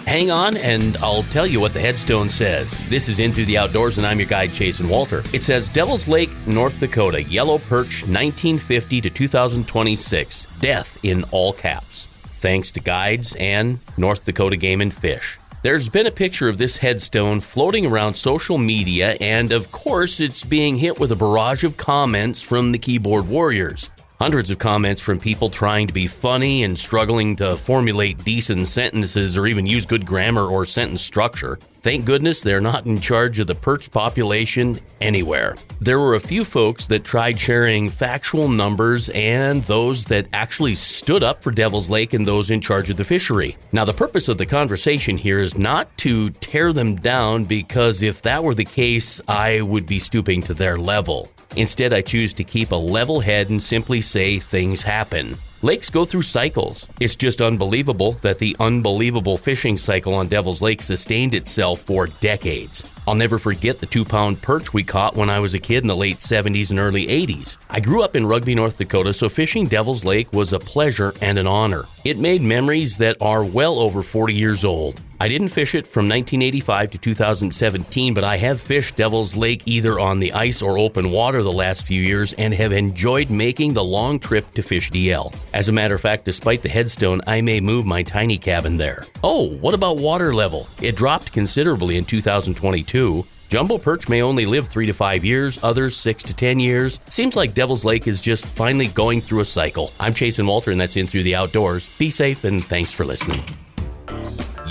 Hang on, and I'll tell you what the headstone says. This is In Through the Outdoors, and I'm your guide, Jason Walter. It says, Devil's Lake, North Dakota, yellow perch, 1950 to 2026. Death in all caps. Thanks to guides and North Dakota Game and Fish. There's been a picture of this headstone floating around social media, and of course, it's being hit with a barrage of comments from the keyboard warriors. Hundreds of comments from people trying to be funny and struggling to formulate decent sentences or even use good grammar or sentence structure. Thank goodness they're not in charge of the perch population anywhere. There were a few folks that tried sharing factual numbers and those that actually stood up for Devil's Lake and those in charge of the fishery. Now, the purpose of the conversation here is not to tear them down, because if that were the case, I would be stooping to their level. Instead, I choose to keep a level head and simply say things happen. Lakes go through cycles. It's just unbelievable that the unbelievable fishing cycle on Devil's Lake sustained itself for decades. I'll never forget the 2-pound perch we caught when I was a kid in the late 70s and early 80s. I grew up in Rugby, North Dakota, so fishing Devil's Lake was a pleasure and an honor. It made memories that are well over 40 years old. I didn't fish it from 1985 to 2017, but I have fished Devil's Lake either on the ice or open water the last few years and have enjoyed making the long trip to fish DL. As a matter of fact, despite the headstone, I may move my tiny cabin there. Oh, what about water level? It dropped considerably in 2022. Jumbo perch may only live 3 to 5 years, others 6 to 10 years. Seems like Devil's Lake is just finally going through a cycle. I'm Jason Walter, and that's In Through the Outdoors. Be safe, and thanks for listening.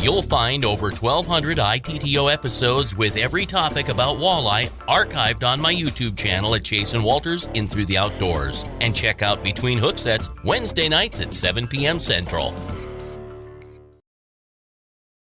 You'll find over 1,200 ITTO episodes with every topic about walleye archived on my YouTube channel at Jason Walters In Through the Outdoors. And check out Between Hook Sets Wednesday nights at 7 p.m. Central.